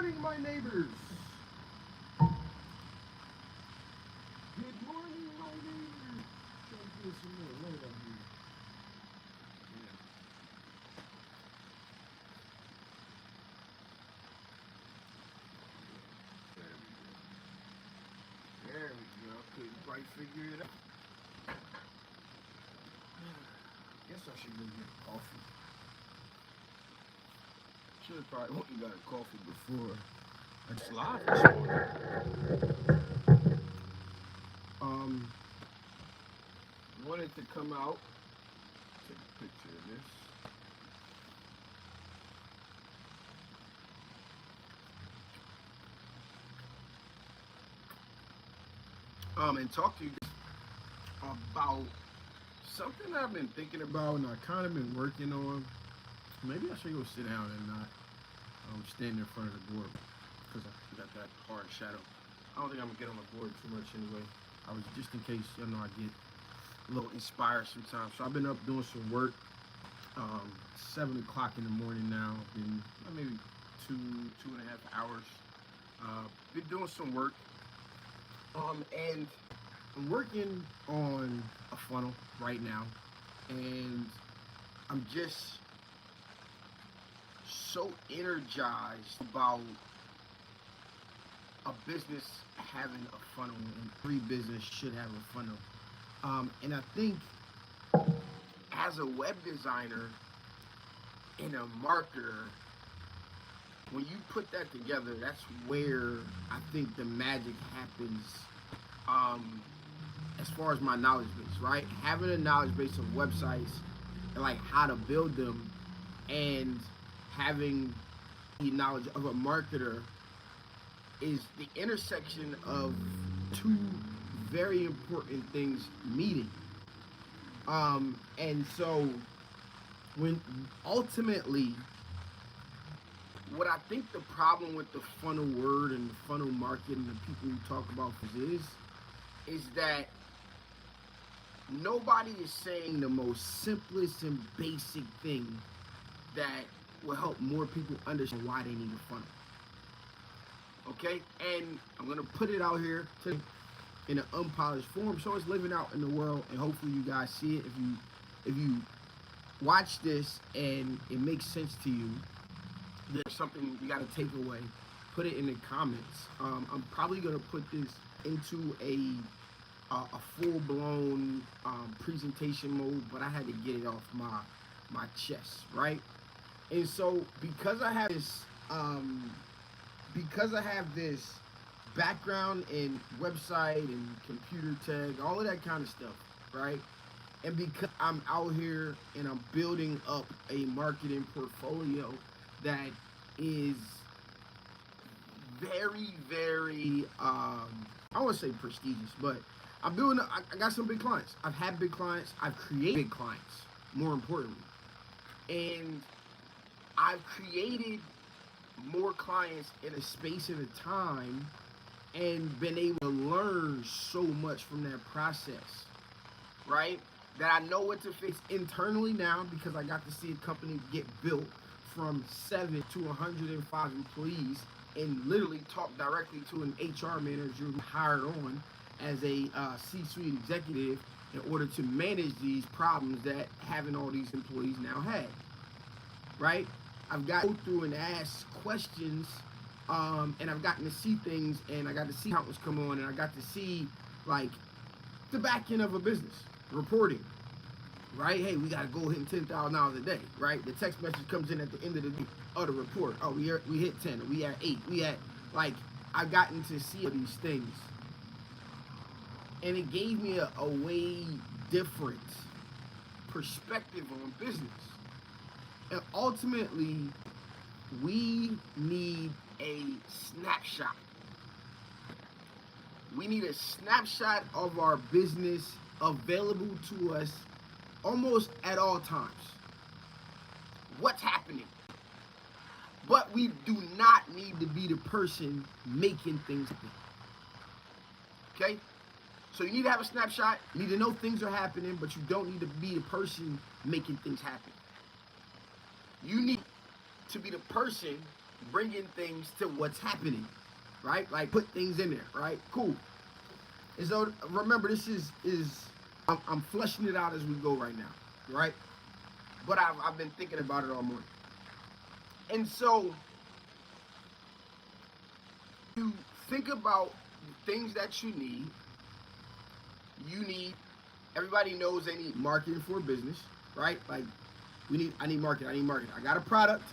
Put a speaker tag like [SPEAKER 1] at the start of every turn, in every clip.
[SPEAKER 1] morning, my neighbors. Good morning, my neighbors. Trying to get some more light on here. Yeah. There we go. Couldn't quite figure it out. Guess I should go get coffee. Should have probably went and got a coffee before I just live this morning. Wanted to come out, take a picture of this. And talk to you about something I've been thinking about and I kind of been working on. Maybe I should go sit down and not stand in front of the board because I got that hard shadow. I don't think I'm gonna get on the board too much anyway. I was just in case I get a little inspired sometimes. So I've been up doing some work. 7 o'clock in the morning now. Been maybe two and a half hours. Been doing some work. And I'm working on a funnel right now, and I'm just so energized about a business having a funnel, and every business should have a funnel. And I think as a web designer and a marketer, when you put that together, that's where I think the magic happens. As far as my knowledge base, right? Having a knowledge base of websites and like how to build them, and having the knowledge of a marketer is the intersection of two very important things meeting. And so when ultimately what I think the problem with the funnel word and the funnel market and the people who talk about this is that nobody is saying the most simplest and basic thing that will help more people understand why they need a funnel. Okay? And I'm gonna put it out here today in an unpolished form, so it's living out in the world, and hopefully you guys see it. If you watch this and it makes sense to you, there's something you got to take away, put it in the comments. I'm probably going to put this into a full-blown presentation mode, but I had to get it off my chest, right? And so because I have this background in website and computer tech, all of that kind of stuff, right? And because I'm out here and I'm building up a marketing portfolio that is very, very, I don't want to say prestigious, but I got some big clients. I've had big clients. I've created big clients, more importantly. And I've created more clients in a space and a time and been able to learn so much from that process, right? That I know what to fix internally now because I got to see a company get built from 7 to 105 employees and literally talk directly to an HR manager who hired on as a C-suite executive in order to manage these problems that having all these employees now had, right? I've got to go through and ask questions, and I've gotten to see things, and I got to see accountants come on, and I got to see like the back end of a business reporting, right? Hey, we gotta go hit $10,000 a day, right? The text message comes in at the end of the day of the report. Oh, we hit 10, we at 8, we at like I've gotten to see these things, and it gave me a way different perspective on business. And ultimately, we need a snapshot. We need a snapshot of our business available to us almost at all times. What's happening? But we do not need to be the person making things happen. Okay? So you need to have a snapshot. You need to know things are happening, but you don't need to be the person making things happen. You need to be the person bringing things to what's happening, right? Like put things in there, right? Cool. And so remember, this is I'm fleshing it out as we go right now, right? But I've been thinking about it all morning. And so you think about things that you need, everybody knows they need marketing for a business, right? Like I need marketing, I got a product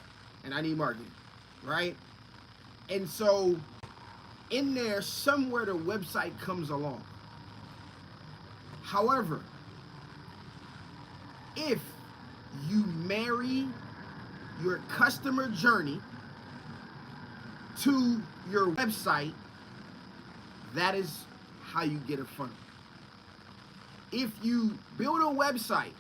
[SPEAKER 1] and I need marketing, right? And so in there somewhere the website comes along. However, if you marry your customer journey to your website, that is how you get a funnel. If you build a website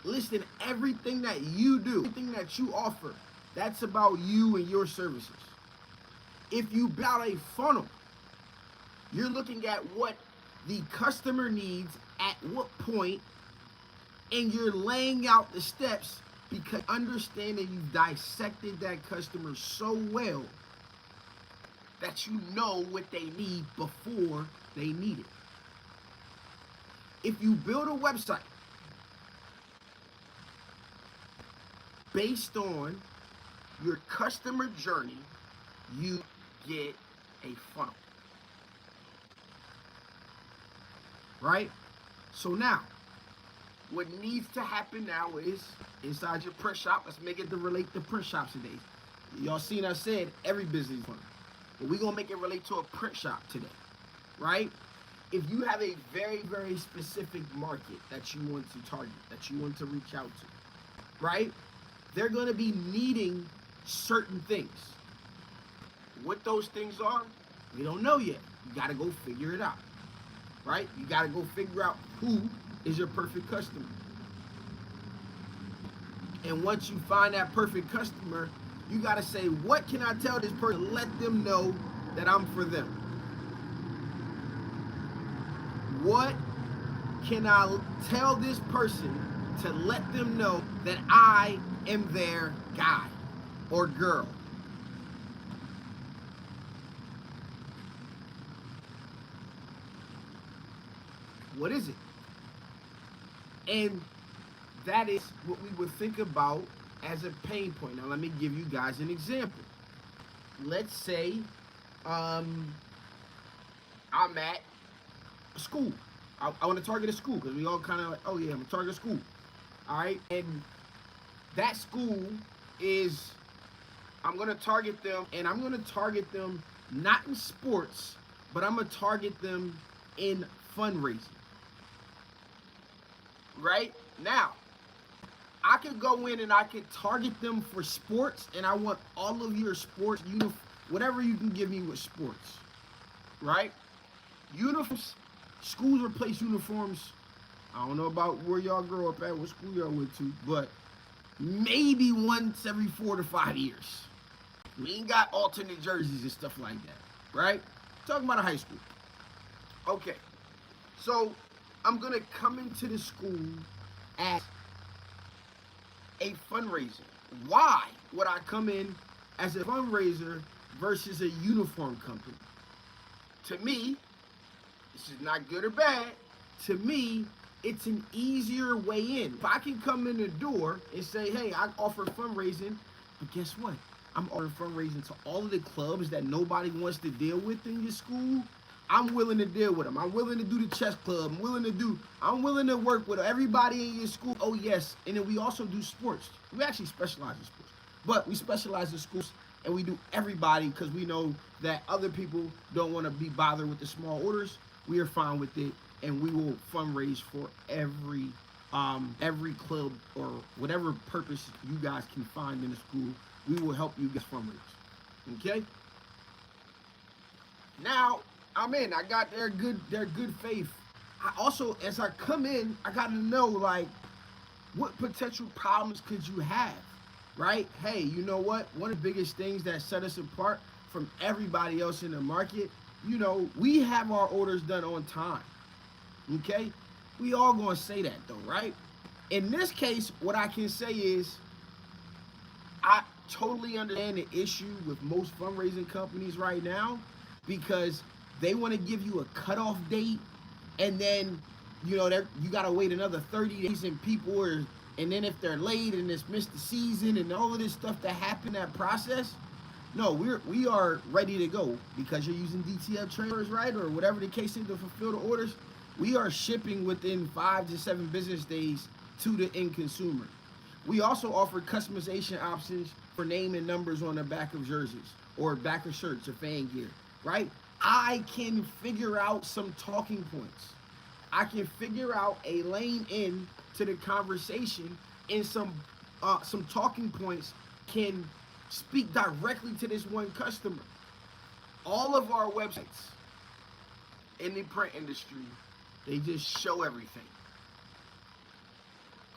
[SPEAKER 1] listing everything that you do, everything that you offer, that's about you and your services. If you build a funnel, you're looking at what the customer needs at what point, and you're laying out the steps because understanding you've dissected that customer so well that you know what they need before they need it. If you build a website based on your customer journey, you get a funnel. Right? So now, what needs to happen now is inside your print shop, let's make it to relate to print shops today. Y'all seen I said every business funnel. But we're gonna make it relate to a print shop today. Right? If you have a very, very specific market that you want to target, that you want to reach out to, right? They're gonna be needing certain things. What those things are, we don't know yet. You gotta go figure it out. Right? You gotta go figure out who is your perfect customer. And once you find that perfect customer, you gotta say, what can I tell this person to let them know that I'm for them? What can I tell this person to let them know that I am their guy or girl? What is it? And that is what we would think about as a pain point. Now, let me give you guys an example. Let's say I'm at a school. I want to target a school because we all kind of like, oh yeah, I'm going to target a school. All right. And that school is, I'm going to target them, and I'm going to target them not in sports, but I'm going to target them in fundraising. Right? Now, I could go in and I could target them for sports, and I want all of your sports, whatever you can give me with sports. Right? Uniforms, schools replace uniforms. I don't know about where y'all grow up at, what school y'all went to, but maybe once every 4 to 5 years. We ain't got alternate jerseys and stuff like that. Right? Talking about a high school. Okay. So, I'm going to come into the school as a fundraiser. Why would I come in as a fundraiser versus a uniform company? To me, this is not good or bad. To me, it's an easier way in. If I can come in the door and say, hey, I offer fundraising, but guess what? I'm offering fundraising to all of the clubs that nobody wants to deal with in your school. I'm willing to deal with them. I'm willing to do the chess club. I'm willing to work with everybody in your school. Oh, yes. And then we also do sports. We actually specialize in sports. But we specialize in schools, and we do everybody because we know that other people don't want to be bothered with the small orders. We are fine with it, and we will fundraise for every club or whatever purpose you guys can find in the school. We will help you guys fundraise. Okay? Now, I'm in. I got their good faith. I also, as I come in, I got to know, like, what potential problems could you have, right? Hey, you know what? One of the biggest things that set us apart from everybody else in the market, we have our orders done on time, okay? We all gonna say that though, right? In this case, what I can say is, totally understand the issue with most fundraising companies right now, because they want to give you a cutoff date, and then you gotta wait another 30 days, and people are, and then if they're late and it's missed the season and all of this stuff that happened in that process. No, we are ready to go because you're using DTL trailers, right, or whatever the case is, to fulfill the orders. We are shipping within 5 to 7 business days to the end consumer. We also offer customization options for name and numbers on the back of jerseys or back of shirts or fan gear, right? I can figure out some talking points. I can figure out a lane in to the conversation, and some talking points can speak directly to this one customer. All of our websites in the print industry, they just show everything.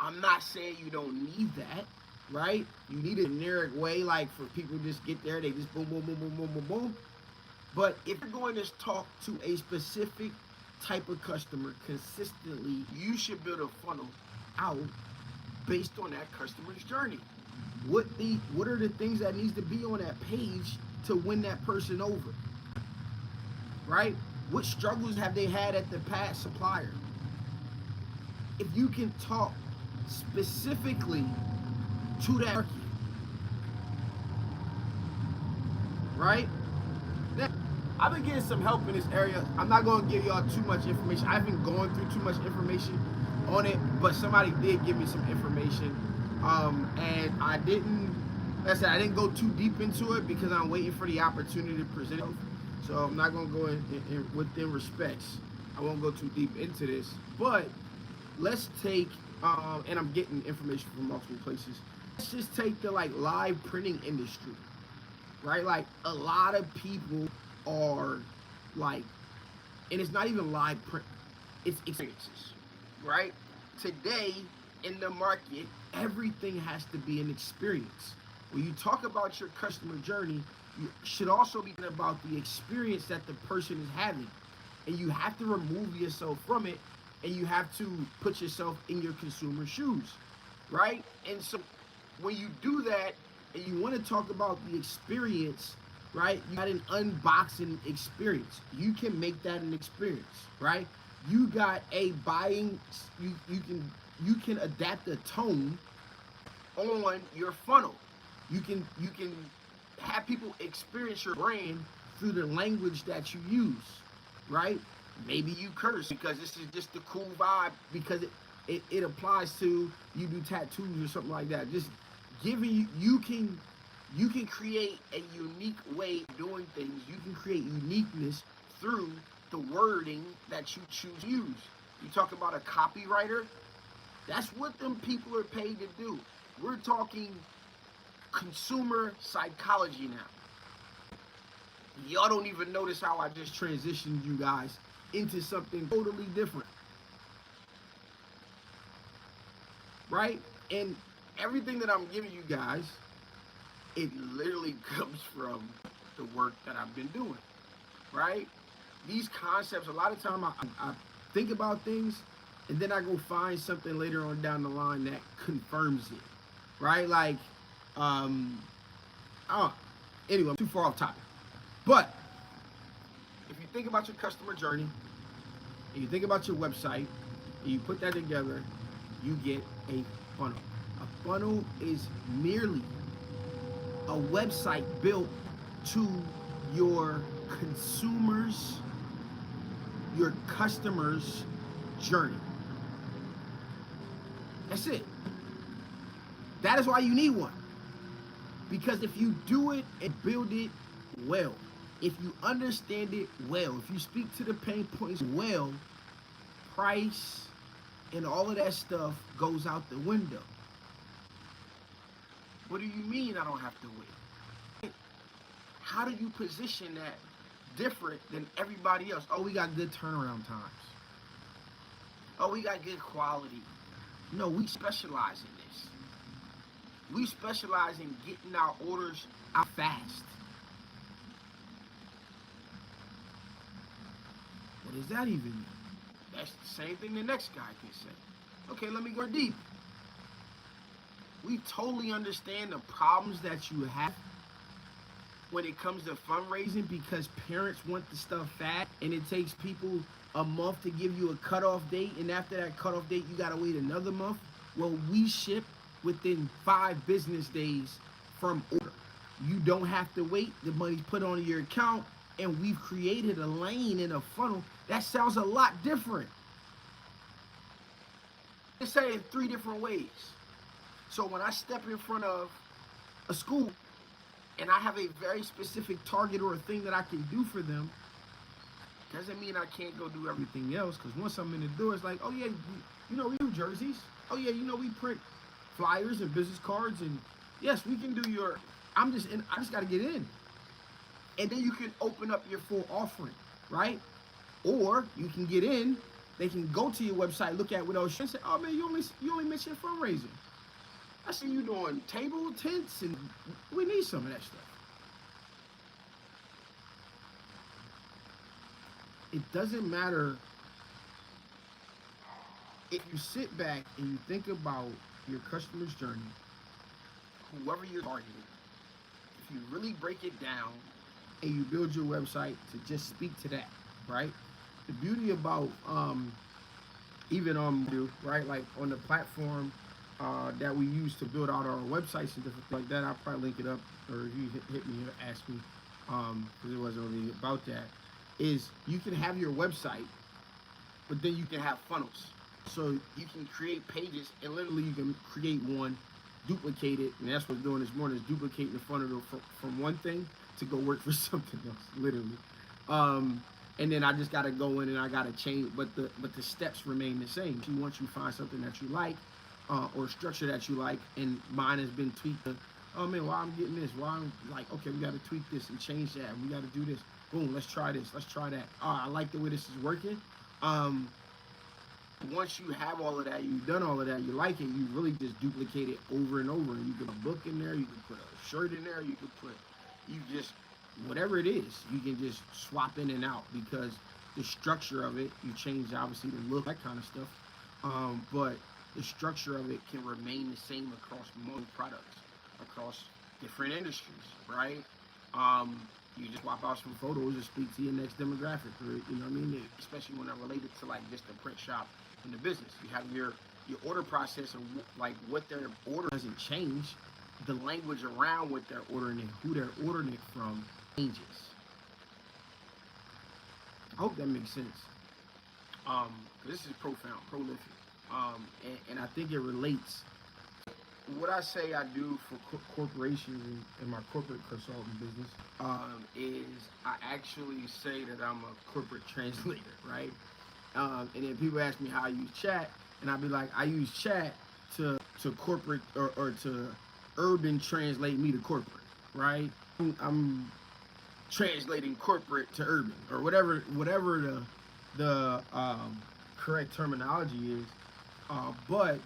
[SPEAKER 1] I'm not saying you don't need that, right? You need a generic way, like for people to just get there, they just boom, boom, boom, boom, boom, boom, boom. But if you're going to talk to a specific type of customer consistently, you should build a funnel out based on that customer's journey. What are the things that needs to be on that page to win that person over, right? What struggles have they had at the past supplier? If you can talk specifically to that market, right? Now, I've been getting some help in this area. I'm not going to give y'all too much information. I haven't gone through too much information on it, but somebody did give me some information. And I didn't, like I said, I didn't go too deep into it because I'm waiting for the opportunity to present it. So I'm not going to go in within respects. I won't go too deep into this, but let's take, and I'm getting information from multiple places. Let's just take the live printing industry, right? Like a lot of people are like, and it's not even live print, it's experiences, right? Today in the market, everything has to be an experience. When you talk about your customer journey, you should also be thinking about the experience that the person is having. And you have to remove yourself from it, and you have to put yourself in your consumer's shoes, right? And so when you do that and you want to talk about the experience, right? You got an unboxing experience. You can make that an experience, right? You got a buying, you can adapt the tone on your funnel. You can have people experience your brand through the language that you use, right? Maybe you curse because this is just the cool vibe, because it applies to, you do tattoos or something like that. Just giving you can create a unique way of doing things. You can create uniqueness through the wording that you choose to use. You talk about a copywriter, that's what them people are paid to do. We're talking consumer psychology now. Y'all don't even notice how I just transitioned you guys into something totally different, right? And everything that I'm giving you guys, it literally comes from the work that I've been doing, right? These concepts, a lot of time I think about things, and then I go find something later on down the line that confirms it, right? Like, anyway, I'm too far off topic. But if you think about your customer journey, and you think about your website, and you put that together, you get a funnel. A funnel is merely a website built to your consumers, your customers' journey. That's it. That is why you need one. Because if you do it and build it well, if you understand it well, if you speak to the pain points well, price and all of that stuff goes out the window. What do you mean I don't have to wait? How do you position that different than everybody else? Oh, we got good turnaround times. Oh, we got good quality. No, we specialize in this. We specialize in getting our orders out fast. What does that even mean? That's the same thing the next guy can say. Okay, let me go deep. We totally understand the problems that you have when it comes to fundraising because parents want the stuff fast and it takes people a month to give you a cutoff date, and after that cutoff date you gotta wait another month. Well, we ship within 5 business days from order. You don't have to wait. The money's put on your account, and we've created a lane in a funnel that sounds a lot different. Let's say in 3 different ways. So when I step in front of a school and I have a very specific target or a thing that I can do for them, doesn't mean I can't go do everything else. Because once I'm in the door, it's like, oh yeah, we do jerseys. Oh yeah, we print flyers and business cards, and yes, we can do your. I just got to get in, and then you can open up your full offering, right? Or you can get in. They can go to your website, look at what else, and say, oh man, you only mentioned fundraising. I see you doing table tents, and we need some of that stuff. It doesn't matter if you sit back and you think about your customer's journey, whoever you're targeting. If you really break it down and you build your website to just speak to that, right? The beauty about even right, like on the platform that we use to build out our websites and different things like that, I'll probably link it up, or if you hit me or ask me, because it wasn't really about that, is you can have your website, but then you can have funnels. So you can create pages, and literally you can create one, duplicate it, and that's what we're doing this morning, is duplicating the funnel from one thing to go work for something else, literally. And then I just gotta go in and I gotta change, but the steps remain the same. Once you find something that you like, or structure that you like, and mine has been tweaked. Oh man, why I'm getting this? Why I'm like, okay, we gotta tweak this and change that. We gotta do this. Boom, let's try this. Let's try that. I like the way this is working. Once you have all of that, you've done all of that, you like it, you really just duplicate it over and over. And you can put a book in there, you can put a shirt in there, whatever it is, you can just swap in and out, because the structure of it, you change obviously the look, that kind of stuff. But the structure of it can remain the same across most products, across different industries, right? You just swap out some photos and speak to your next demographic, or, you know what I mean? Especially when they're related to like just the print shop in the business. You have your order process, and like what their order doesn't change. The language around what they're ordering and who they're ordering it from changes. I hope that makes sense. This is profound, prolific, and I think it relates. What I say I do for corporations in my corporate consulting business is I actually say that I'm a corporate translator, right? And then people ask me how I use chat, and I'll be like, I use chat to corporate or to urban translate me to corporate, right? I'm translating corporate to urban, or whatever the correct terminology is, but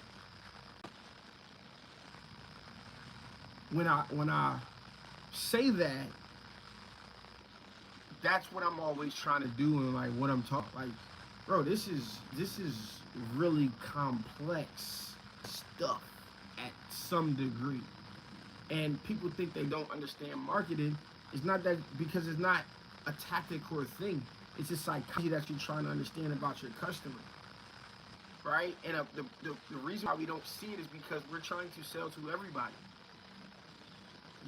[SPEAKER 1] when I say that, that's what I'm always trying to do, and like what I'm talking, like, bro, this is really complex stuff at some degree, and people think they don't understand marketing. It's not that, because it's not a tactic or a thing. It's a psychology that you're trying to understand about your customer, right? And the reason why we don't see it is because we're trying to sell to everybody.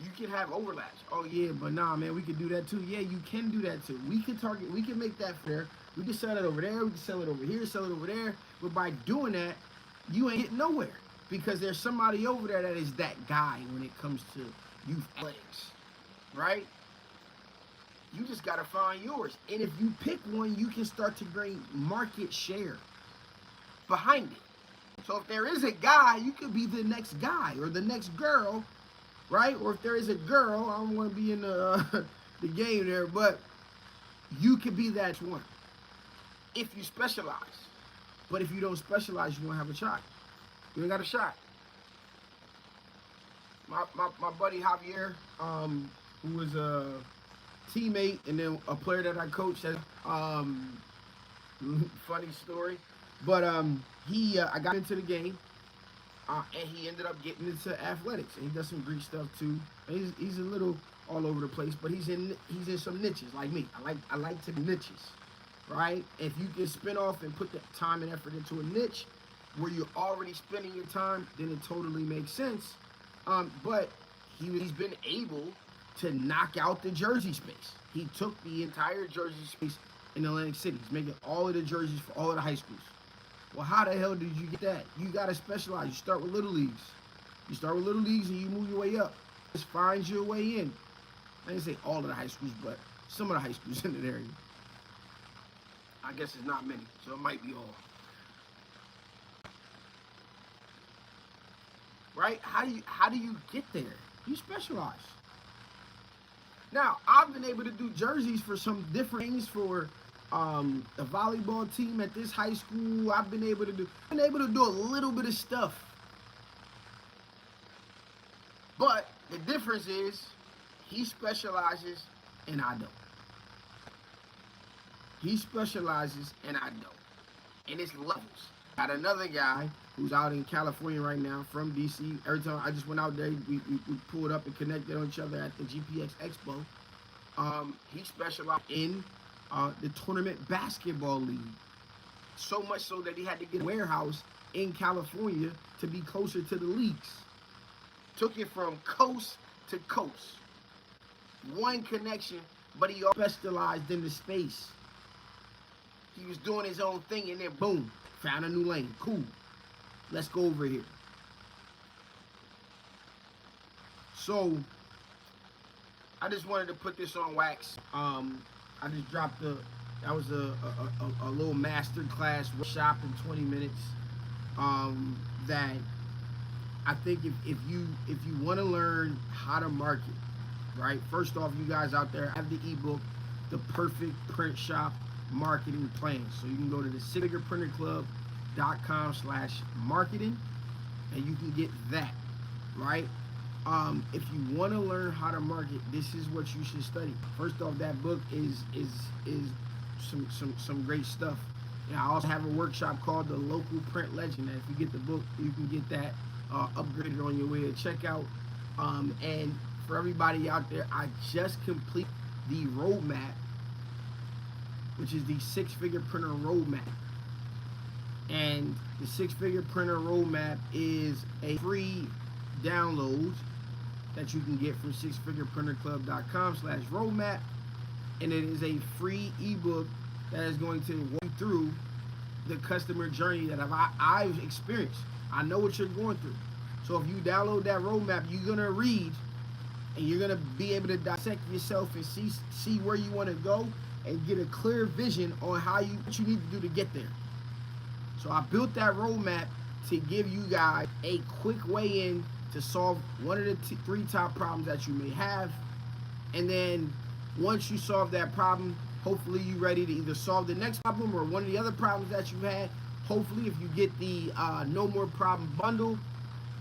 [SPEAKER 1] You can have overlaps. Oh yeah, but nah, man, we can do that too. Yeah, you can do that too. We can make that fair. We can sell it over there, we can sell it over here, sell it over there. But by doing that, you ain't getting nowhere, because there's somebody over there that is that guy when it comes to youth athletics, right? You just gotta find yours. And if you pick one, you can start to gain market share behind it. So if there is a guy, you could be the next guy or the next girl, right? Or if there is a girl, I don't want to be in the the game there, but you could be that one if you specialize. But if you don't specialize, you won't have a shot. You ain't got a shot. My buddy Javier, who was a teammate and then a player that I coached, funny story, but I got into the game, And he ended up getting into athletics, and he does some Greek stuff too. He's a little all over the place, but he's in some niches like me. I like to niches, right? If you can spin off and put the time and effort into a niche where you're already spending your time, then it totally makes sense. But he's been able to knock out the jersey space. He took the entire jersey space in Atlantic City. He's making all of the jerseys for all of the high schools. Well, how the hell did you get that? You got to specialize. You start with little leagues. You start with little leagues and you move your way up. Just find your way in. I didn't say all of the high schools, but some of the high schools in that area. I guess it's not many, so it might be all. Right? How do you get there? You specialize. Now, I've been able to do jerseys for some different things for a volleyball team at this high school. I've been able to do a little bit of stuff. But the difference is he specializes and I don't. He specializes and I don't. And it's levels. Got another guy who's out in California right now from DC. Every time I just went out there, we pulled up and connected on each other at the GPX Expo. He specialized in the tournament basketball league. So much so that he had to get a warehouse in California to be closer to the leagues. Took it from coast to coast. One connection, but he specialized in the space. He was doing his own thing and then boom, found a new lane. Cool. Let's go over here. So I just wanted to put this on wax. I just dropped that was a little master class workshop in 20 minutes. That I think if you want to learn how to market, right? First off, you guys out there have the ebook, The Perfect Print Shop Marketing Plan. So you can go to the sixfigurePrinterClub.com/marketing and you can get that, right? If you want to learn how to market, this is what you should study. First off, that book is some great stuff. And I also have a workshop called The Local Print Legend. And if you get the book, you can get that upgraded on your way to checkout. And for everybody out there, I just completed the roadmap, which is the Six-Figure Printer Roadmap. And the Six-Figure Printer Roadmap is a free download that you can get from sixfigurePrinterClub.com/roadmap. And it is a free ebook that is going to walk you through the customer journey that I've experienced. I know what you're going through. So if you download that roadmap, you're going to read and you're going to be able to dissect yourself and see where you want to go and get a clear vision on what you need to do to get there. So I built that roadmap to give you guys a quick way in to solve one of the three top problems that you may have. And then once you solve that problem, hopefully you're ready to either solve the next problem or one of the other problems that you had. Hopefully if you get the No More Problem bundle,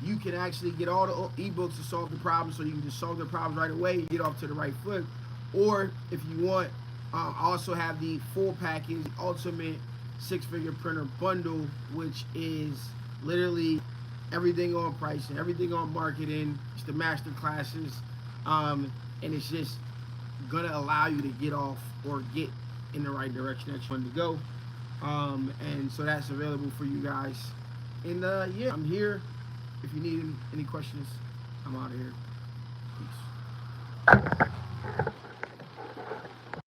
[SPEAKER 1] you can actually get all the ebooks to solve the problem, so you can just solve the problems right away and get off to the right foot. Or if you want, I also have the full package, Ultimate Six-Figure Printer Bundle, which is literally everything on pricing, everything on marketing. It's the master classes, and it's just gonna allow you to get off or get in the right direction that you want to go. And so that's available for you guys. And yeah, I'm here. If you need any questions, I'm out of here. Peace.